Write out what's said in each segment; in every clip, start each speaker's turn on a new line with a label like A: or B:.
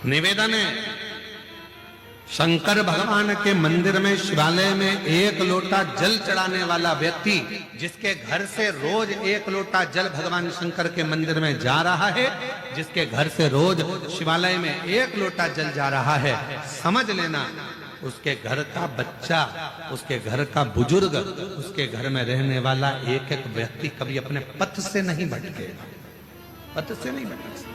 A: निवेदन है, शंकर भगवान के मंदिर में, शिवालय में एक लोटा जल चढ़ाने वाला व्यक्ति, जिसके घर से रोज एक लोटा जल भगवान शंकर के मंदिर में जा रहा है, जिसके घर से रोज शिवालय में एक लोटा जल जा रहा है, समझ लेना उसके घर का बच्चा, उसके घर का बुजुर्ग, उसके घर में रहने वाला एक एक व्यक्ति कभी अपने पथ से नहीं भटकेगा, पथ से नहीं भटक सकता,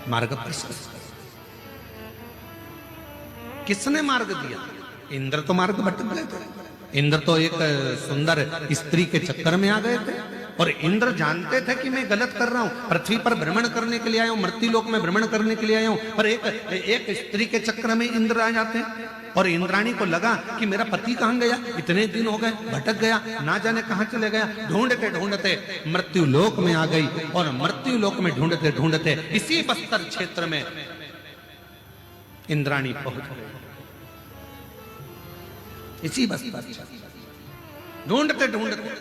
A: मार्ग प्रशस्त। किसने मार्ग दिया? इंद्र तो मार्ग भटक गए थे। इंद्र तो एक सुंदर स्त्री के चक्कर में आ गए थे, और इंद्र जानते थे कि मैं गलत कर रहा हूं, पृथ्वी पर भ्रमण करने के लिए आया हूं, मृत्युलोक में भ्रमण करने के लिए आया हूं, पर एक स्त्री के चक्कर में इंद्र आ जाते हैं। और इंद्राणी को लगा कि मेरा पति कहां गया, इतने दिन हो गए, भटक गया, ना जाने कहां चले गया। ढूंढते ढूंढते मृत्युलोक में आ गई, और मृत्युलोक में ढूंढते ढूंढते इसी बस्तर क्षेत्र में इंद्राणी पहुंच गई, इसी बस्तर ढूंढते ढूंढते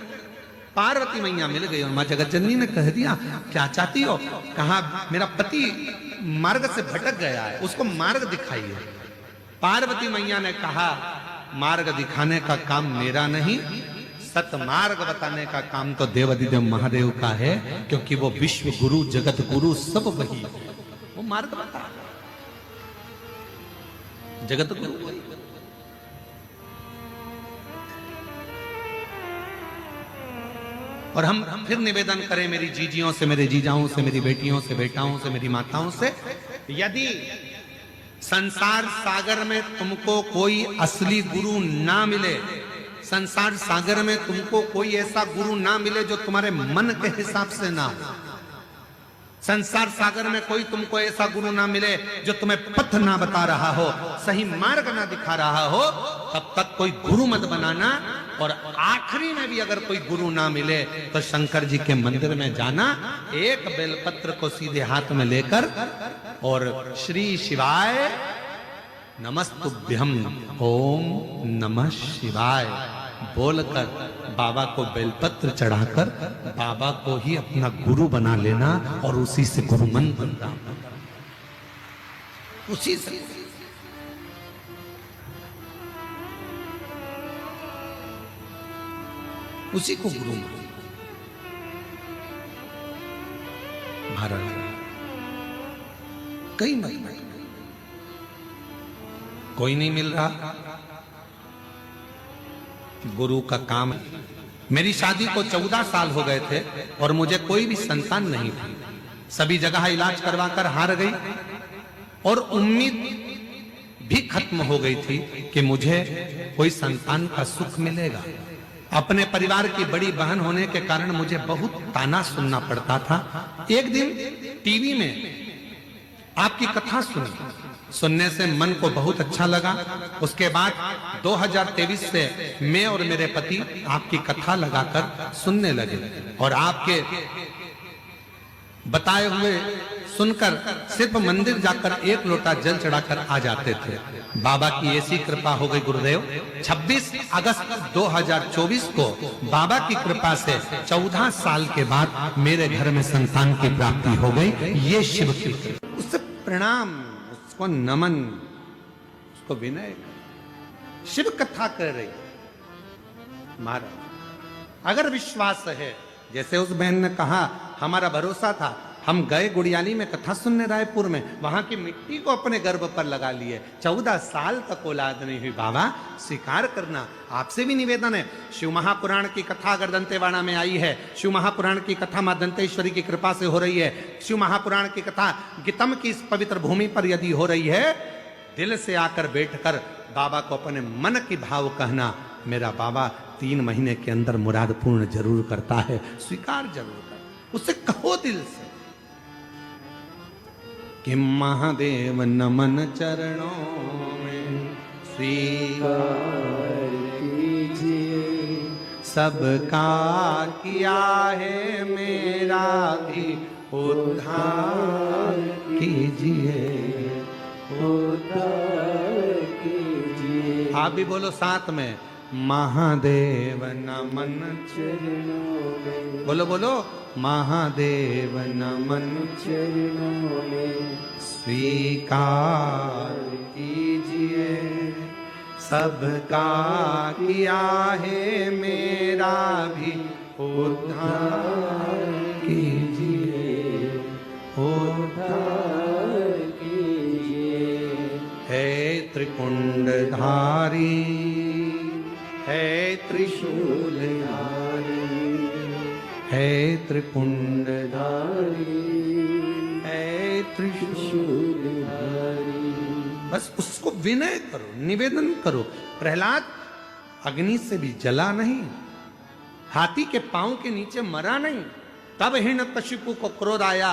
A: पार्वती मैया मिल गई, और मां जगतजननी ने कह दिया क्या चाहती हो? कहा मेरा पति मार्ग से भटक गया है, उसको मार्ग दिखाइए। पार्वती मैया ने कहा मार्ग दिखाने का काम मेरा नहीं, सतमार्ग बताने का काम तो देवाधिदेव महादेव का है, क्योंकि वो विश्व गुरु, जगत गुरु सब वही, वो मार्ग बता, जगत गुरु वही। और हम फिर निवेदन करें मेरी जीजियों से, मेरे जीजाओं से, मेरी बेटियों से, बेटाओं से, मेरी माताओं से, यदि संसार सागर में तुमको कोई असली गुरु ना मिले, संसार सागर में तुमको कोई ऐसा गुरु ना मिले जो तुम्हारे मन के हिसाब से ना हो, संसार सागर में कोई तुमको ऐसा गुरु ना मिले जो तुम्हें पथ ना बता रहा हो, सही मार्ग ना दिखा रहा हो, तब तक कोई गुरु मत बनाना। और आखिरी में भी अगर कोई गुरु ना मिले तो शंकर जी के मंदिर में जाना, एक बेलपत्र को सीधे हाथ में लेकर और श्री शिवाय नमस्तुभ्यम ओम नमः शिवाय बोलकर बाबा को बेलपत्र चढ़ाकर बाबा को ही अपना गुरु बना लेना, और उसी से गुरु मन बनना, उसी से। उसी को गुरु महाराज कई महीने कोई नहीं मिल रहा, गुरु का काम। मेरी शादी को 14 साल हो गए थे और मुझे कोई भी संतान नहीं थी, सभी जगह इलाज करवाकर हार गई, और उम्मीद भी खत्म हो गई थी कि मुझे कोई संतान का सुख मिलेगा। अपने परिवार की बड़ी बहन होने के कारण मुझे बहुत ताना सुनना पड़ता था। एक दिन टीवी में आपकी कथा सुनी, सुनने से मन को बहुत अच्छा लगा। उसके बाद 2023 से मैं और मेरे पति आपकी कथा लगाकर सुनने लगे, और आपके बताए हुए सुनकर सिर्फ मंदिर जाकर एक लोटा जल चढ़ाकर आ जाते थे। बाबा की ऐसी कृपा हो गई गुरुदेव, 26 अगस्त 2024 को बाबा की कृपा से 14 साल के बाद मेरे घर में संतान की प्राप्ति हो गई। ये शिव की कृपा, उससे प्रणाम, उसको नमन, उसको विनय। शिव कथा कर रही महाराज, अगर विश्वास है, जैसे उस बहन ने कहा हमारा भरोसा था, हम गए गुड़ियाली में कथा सुनने रायपुर में, वहां की मिट्टी को अपने गर्भ पर लगा लिए, 14 साल तक औलाद नहीं हुई। बाबा स्वीकार करना, आपसे भी निवेदन है। शिव महापुराण की कथा अगर दंतेवाड़ा में आई है, शिव महापुराण की कथा मां दंतेश्वरी की कृपा से हो रही है, शिव महापुराण की कथा गीतम की इस पवित्र भूमि पर यदि हो रही है, दिल से आकर बैठकर बाबा को अपने मन की भाव कहना, मेरा बाबा 3 महीने के अंदर मुराद पूर्ण जरूर करता है, स्वीकार जरूर कर, उससे कहो दिल से कि महादेव नमन चरणों में स्वीकार कीजिए, सबका किया है मेरा भी उद्धार कीजिए, उद्धार कीजिए। आप भी बोलो साथ में, महादेव नमन चरणों में, बोलो बोलो, महादेव नमन चरणों में स्वीकार कीजिए, सबका किया है मेरा भी उद्धार कीजिए, उद्धार कीजिए। है त्रिपुंडधारी, है त्रिशूलधारी, है त्रिपुंडधारी, है त्रिशूलधारी। बस उसको विनय करो, निवेदन करो। प्रहलाद अग्नि से भी जला नहीं, हाथी के पांव के नीचे मरा नहीं। तब हिरण्यकशिपु को क्रोध आया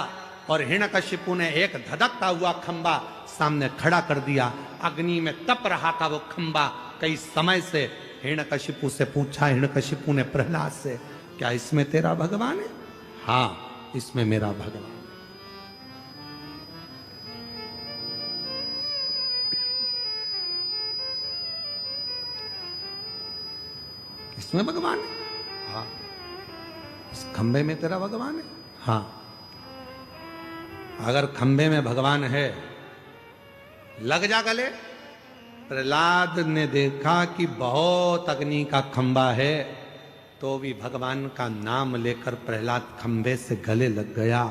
A: और हिरण्यकशिपु ने एक धधकता हुआ खंबा सामने खड़ा कर दिया। अग्नि में तप रहा था वो खंबा कई समय से। हिरण्यकशिपु से पूछा हिरण्यकशिपु ने प्रहलाद से, क्या इसमें तेरा भगवान है? हाँ, इसमें मेरा भगवान। इसमें भगवान है? हाँ। इस खंबे में तेरा भगवान है? हाँ। अगर खंबे में भगवान है, लग जा गले। प्रहलाद ने देखा कि बहुत अग्नि का खंबा है, तो भी भगवान का नाम लेकर प्रहलाद खंबे से गले लग गया।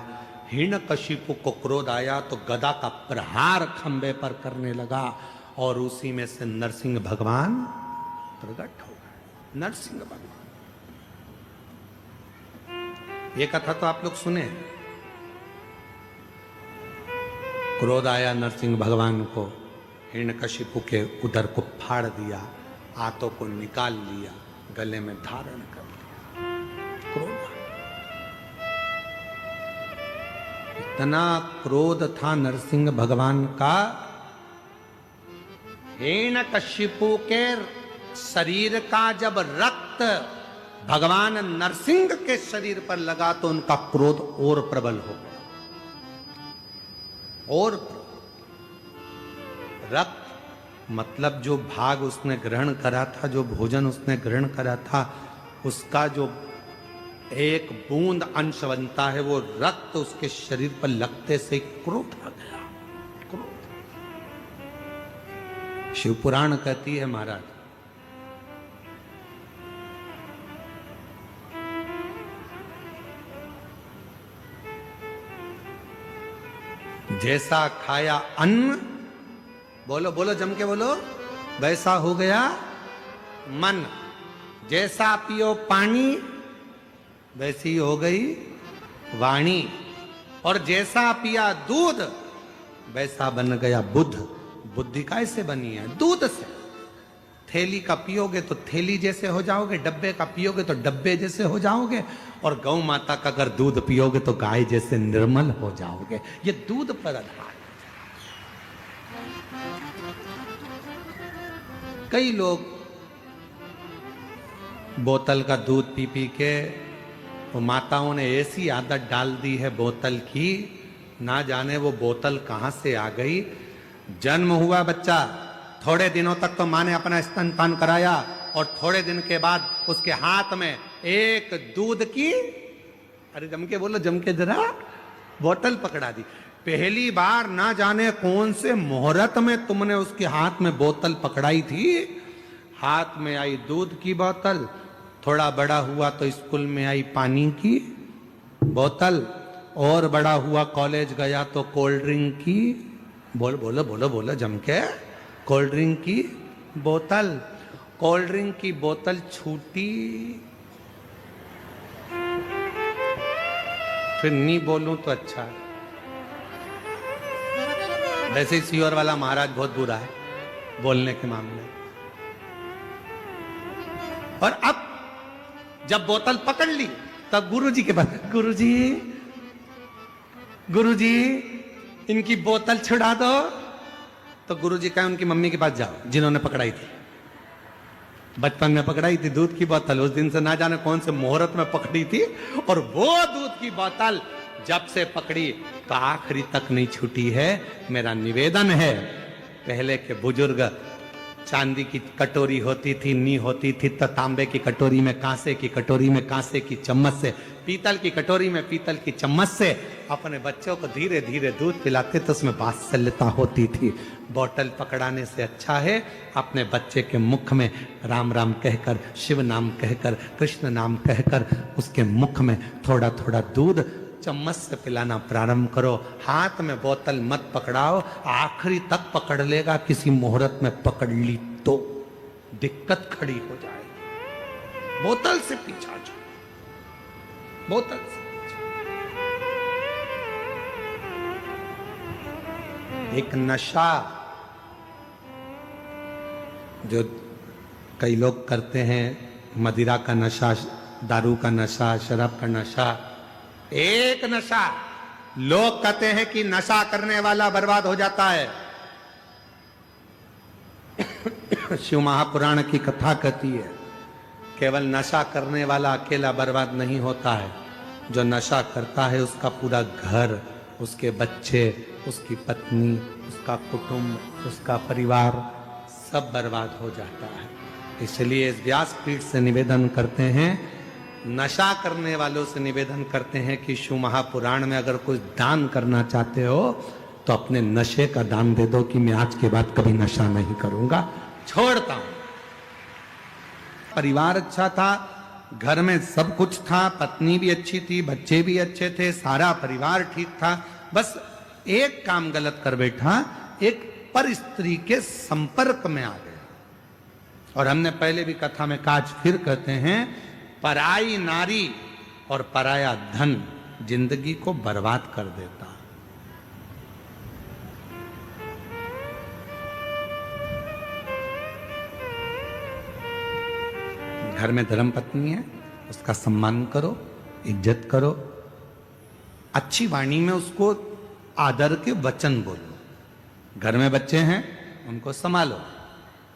A: हिरण्यकशिपु को क्रोध आया तो गदा का प्रहार खंबे पर करने लगा और उसी में से नरसिंह भगवान प्रकट हो गए। नरसिंह भगवान, ये कथा तो आप लोग सुने। क्रोध आया नरसिंह भगवान को, हिरण्यकशिपु के उदर को फाड़ दिया, हाथों को निकाल लिया, गले में धारण कर लिया। क्रोध, इतना क्रोध था नरसिंह भगवान का। हिरण्यकशिपु के शरीर का जब रक्त भगवान नरसिंह के शरीर पर लगा तो उनका क्रोध और प्रबल हो गया। और रक्त मतलब जो भाग उसने ग्रहण करा था, जो भोजन उसने ग्रहण करा था, उसका जो एक बूंद अंश बनता है, वो रक्त उसके शरीर पर लगते से क्रोध आ गया। क्रोध। शिवपुराण कहती है महाराज, जैसा खाया अन्न, बोलो बोलो जम के बोलो, वैसा हो गया मन। जैसा पियो पानी, वैसी हो गई वाणी। और जैसा पिया दूध, वैसा बन गया बुद्ध। बुद्धि कैसे बनी है? दूध से। थैली का पियोगे तो थैली जैसे हो जाओगे, डब्बे का पियोगे तो डब्बे जैसे हो जाओगे, और गौ माता का अगर दूध पियोगे तो गाय जैसे निर्मल हो जाओगे। ये दूध पर आधार। कई लोग बोतल का दूध पी पी के, वो माताओं ने ऐसी आदत डाल दी है बोतल की, ना जाने वो बोतल कहां से आ गई। जन्म हुआ बच्चा, थोड़े दिनों तक तो माँ ने अपना स्तनपान कराया, और थोड़े दिन के बाद उसके हाथ में एक दूध की, अरे जम के बोलो, जम के जरा, बोतल पकड़ा दी। पहली बार ना जाने कौन से मुहूर्त में तुमने उसके हाथ में बोतल पकड़ाई थी। हाथ में आई दूध की बोतल, थोड़ा बड़ा हुआ तो स्कूल में आई पानी की बोतल, और बड़ा हुआ कॉलेज गया तो कोल्ड ड्रिंक की, बोलो बोलो बोलो बोलो जम के, कोल्ड ड्रिंक की बोतल। कोल्ड ड्रिंक की बोतल छूटी, फिर नहीं बोलूं तो अच्छा। वैसे ही सीहोर वाला महाराज बहुत बुरा है बोलने के मामले। और अब जब बोतल पकड़ ली तब गुरुजी के पास, गुरुजी इनकी बोतल छुड़ा दो। तो गुरुजी कहे उनकी मम्मी के पास जाओ जिन्होंने पकड़ाई थी, बचपन में पकड़ाई थी दूध की बोतल। उस दिन से ना जाने कौन से मुहूर्त में पकड़ी थी, और वो दूध की बोतल जब से पकड़ी तो आखिरी तक नहीं छूटी है। मेरा निवेदन है, पहले के बुजुर्ग चांदी की कटोरी होती थी, नी होती थी, तो तांबे की कटोरी में, कांसे की कटोरी में कांसे की चम्मच से, पीतल की कटोरी में पीतल की चम्मच से अपने बच्चों को धीरे धीरे दूध पिलाते तो उसमें वात्सल्यता होती थी। बोतल पकड़ाने से अच्छा है अपने बच्चे के मुख में राम राम कहकर, शिव नाम कहकर, कृष्ण नाम कहकर उसके मुख में थोड़ा थोड़ा दूध चम्मच से पिलाना प्रारंभ करो। हाथ में बोतल मत पकड़ाओ, आखिरी तक पकड़ लेगा, किसी मुहूर्त में पकड़ ली तो दिक्कत खड़ी हो जाएगी। बोतल से पीछा जाओ, बोतल से। एक नशा जो कई लोग करते हैं, मदिरा का नशा, दारू का नशा, शराब का नशा, एक नशा। लोग कहते हैं कि नशा करने वाला बर्बाद हो जाता है। शिव महापुराण की कथा कहती है केवल नशा करने वाला अकेला बर्बाद नहीं होता है, जो नशा करता है उसका पूरा घर, उसके बच्चे, उसकी पत्नी, उसका कुटुंब, उसका परिवार सब बर्बाद हो जाता है। इसलिए इस व्यासपीठ से निवेदन करते हैं, नशा करने वालों से निवेदन करते हैं कि शिव महापुराण में अगर कुछ दान करना चाहते हो तो अपने नशे का दान दे दो कि मैं आज के बाद कभी नशा नहीं करूंगा, छोड़ता हूं। परिवार अच्छा था, घर में सब कुछ था, पत्नी भी अच्छी थी, बच्चे भी अच्छे थे, सारा परिवार ठीक था, बस एक काम गलत कर बैठा, एक पर स्त्री के संपर्क में आ गया। और हमने पहले भी कथा में काज फिर कहते हैं, पराई नारी और पराया धन जिंदगी को बर्बाद कर देता। घर में धर्मपत्नी है, उसका सम्मान करो, इज्जत करो, अच्छी वाणी में उसको आदर के वचन बोलो। घर में बच्चे हैं, उनको संभालो,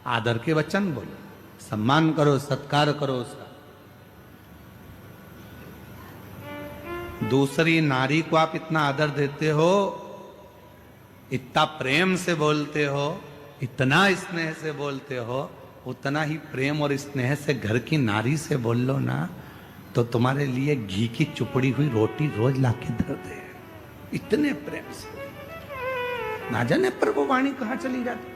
A: आदर के वचन बोलो, सम्मान करो, सत्कार करो उसका। दूसरी नारी को आप इतना आदर देते हो, इतना प्रेम से बोलते हो, इतना स्नेह से बोलते हो, उतना ही प्रेम और स्नेह से घर की नारी से बोल लो ना, तो तुम्हारे लिए घी की चुपड़ी हुई रोटी रोज लाके धर दे, इतने प्रेम से। ना जाने पर वो वाणी कहां चली जाती,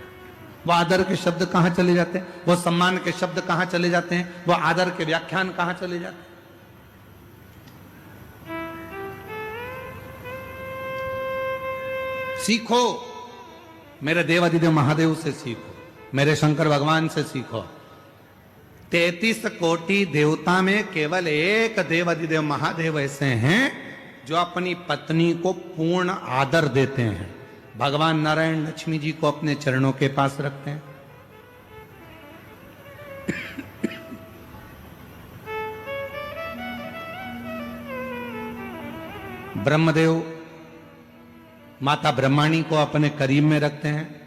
A: वो आदर के शब्द कहां चले जाते हैं, वो सम्मान के शब्द कहां चले जाते हैं, वो आदर के व्याख्यान कहां चले जाते हैं। सीखो, मेरे देवाधिदेव महादेव से सीखो, मेरे शंकर भगवान से सीखो। 33 कोटि देवता में केवल एक देवाधिदेव महादेव ऐसे हैं जो अपनी पत्नी को पूर्ण आदर देते हैं। भगवान नारायण लक्ष्मी जी को अपने चरणों के पास रखते हैं। ब्रह्मदेव माता ब्रह्माणी को अपने करीब में रखते हैं।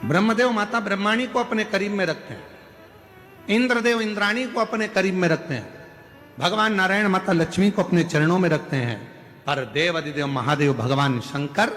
A: ब्रह्मदेव माता ब्रह्माणी को अपने करीब में रखते हैं। इंद्रदेव इंद्राणी को अपने करीब में रखते हैं। भगवान नारायण माता लक्ष्मी को अपने चरणों में रखते हैं। पर देव अधिदेव महादेव भगवान शंकर,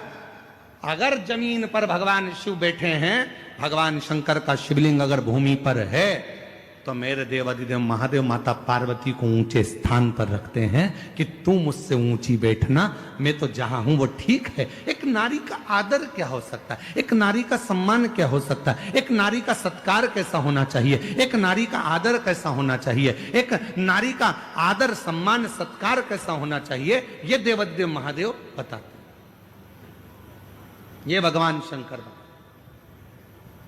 A: अगर जमीन पर भगवान शिव बैठे हैं, भगवान शंकर का शिवलिंग अगर भूमि पर है, तो मेरे देव अधिदेव महादेव माता पार्वती को ऊंचे स्थान पर रखते हैं कि तू मुझसे ऊंची बैठना, मैं तो जहां हूं वो ठीक है। एक नारी का आदर क्या हो सकता है, एक नारी का सम्मान क्या हो सकता है, एक नारी का सत्कार कैसा होना चाहिए, एक नारी का आदर कैसा होना चाहिए, एक नारी का आदर सम्मान सत्कार कैसा होना चाहिए, ये देव अधिदेव महादेव बताते। ये भगवान शंकर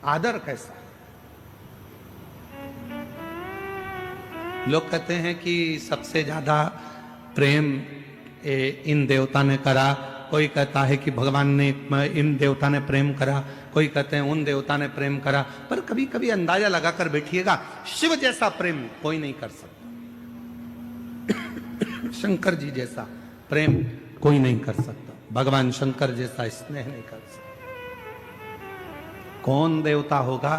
A: आदर कैसा। लोग कहते हैं कि सबसे ज्यादा प्रेम इन देवता ने करा, कोई कहता है कि भगवान ने इन देवता ने प्रेम करा, कोई कहते हैं उन देवता ने प्रेम करा। पर कभी कभी अंदाजा लगाकर बैठिएगा, शिव जैसा प्रेम कोई नहीं कर सकता, शंकर जी जैसा प्रेम कोई नहीं कर सकता, भगवान शंकर जैसा स्नेह नहीं कर सकता। कौन देवता होगा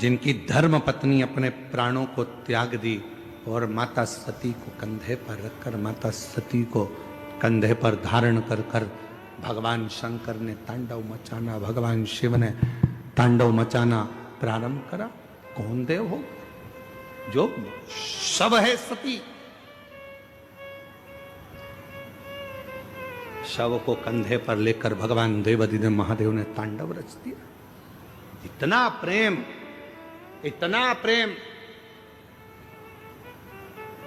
A: जिनकी धर्म पत्नी अपने प्राणों को त्याग दी और माता सती को कंधे पर रखकर, माता सती को कंधे पर धारण कर कर भगवान शंकर ने तांडव मचाना, भगवान शिव ने तांडव मचाना प्रारंभ करा। कौन देव हो? जो शव है सती, शव को कंधे पर लेकर भगवान देवाधिदेव महादेव ने तांडव रच दिया। इतना प्रेम, इतना प्रेम।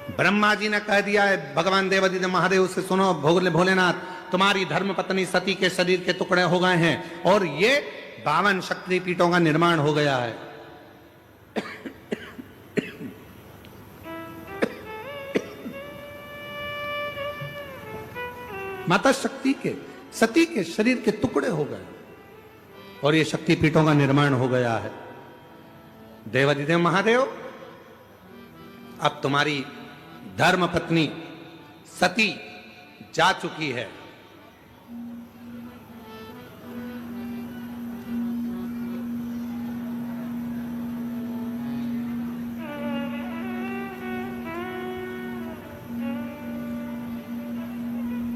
A: ब्रह्मा जी ने कह दिया है भगवान देवाधिदेव महादेव से, सुनो भोलेनाथ, तुम्हारी धर्म पत्नी सती के शरीर के टुकड़े हो गए हैं और ये 52 शक्तिपीठों का निर्माण हो गया है। माता शक्ति के, सती के शरीर के टुकड़े हो गए और ये शक्तिपीठों का निर्माण हो गया है। देवाधिदेव महादेव, अब तुम्हारी धर्म पत्नी सती जा चुकी है।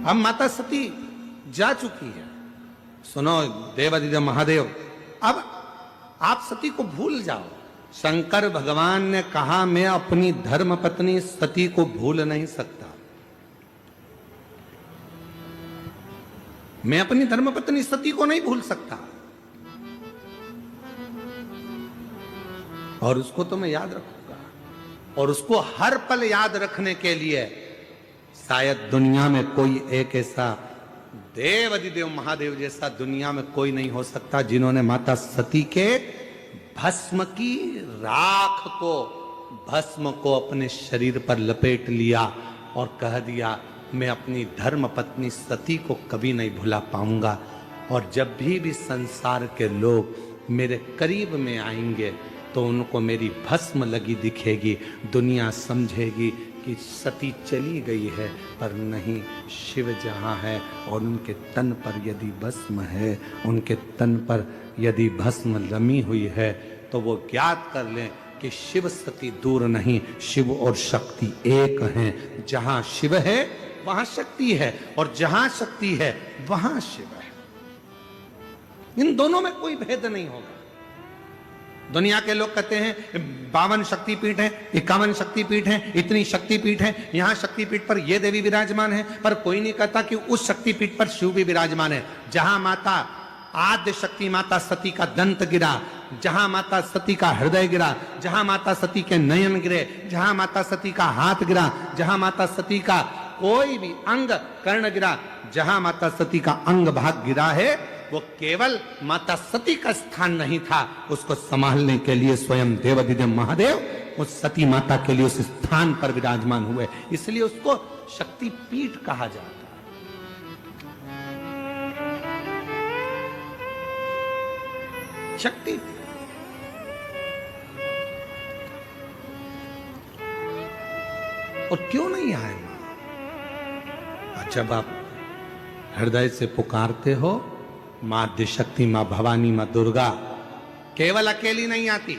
A: अब माता सती जा चुकी है। सुनो देवाधिदेव महादेव, अब आप सती को भूल जाओ। शंकर भगवान ने कहा मैं अपनी धर्म पत्नी सती को भूल नहीं सकता, मैं अपनी धर्म पत्नी सती को नहीं भूल सकता, और उसको तो मैं याद रखूंगा। और उसको हर पल याद रखने के लिए शायद दुनिया में कोई एक ऐसा देवाधिदेव महादेव जैसा दुनिया में कोई नहीं हो सकता जिन्होंने माता सती के भस्म की राख को, भस्म को अपने शरीर पर लपेट लिया और कह दिया मैं अपनी धर्म पत्नी सती को कभी नहीं भुला पाऊंगा। और जब भी संसार के लोग मेरे करीब में आएंगे तो उनको मेरी भस्म लगी दिखेगी, दुनिया समझेगी कि सती चली गई है, पर नहीं, शिव जहाँ है और उनके तन पर यदि भस्म है, उनके तन पर यदि भस्म लमी हुई है, तो वो ज्ञात कर लें कि शिव सती दूर नहीं, शिव और शक्ति एक हैं। जहाँ शिव है वहाँ शक्ति है और जहाँ शक्ति है वहाँ शिव है। इन दोनों में कोई भेद नहीं होगा। दुनिया के लोग कहते हैं 52 शक्तिपीठ हैं, 51 शक्तिपीठ हैं, इतनी शक्तिपीठ हैं, यहाँ शक्तिपीठ पर ये देवी विराजमान है, पर कोई नहीं कहता कि उस शक्तिपीठ पर शिव भी विराजमान है। जहां माता आद्य शक्ति माता सती का दंत गिरा, जहां माता सती का हृदय गिरा, जहां माता सती के नयन गिरे, जहां माता सती का हाथ गिरा, जहां माता सती का कोई भी अंग कर्ण गिरा, जहां माता सती का अंग भाग गिरा है, वो केवल माता सती का स्थान नहीं था, उसको संभालने के लिए स्वयं देवाधिदेव महादेव उस सती माता के लिए उस स्थान पर विराजमान हुए, इसलिए उसको शक्तिपीठ कहा जाता है। शक्ति और क्यों नहीं आए मां? जब आप हृदय से पुकारते हो, मां आद्य शक्ति, मां भवानी, मां दुर्गा केवल अकेली नहीं आती।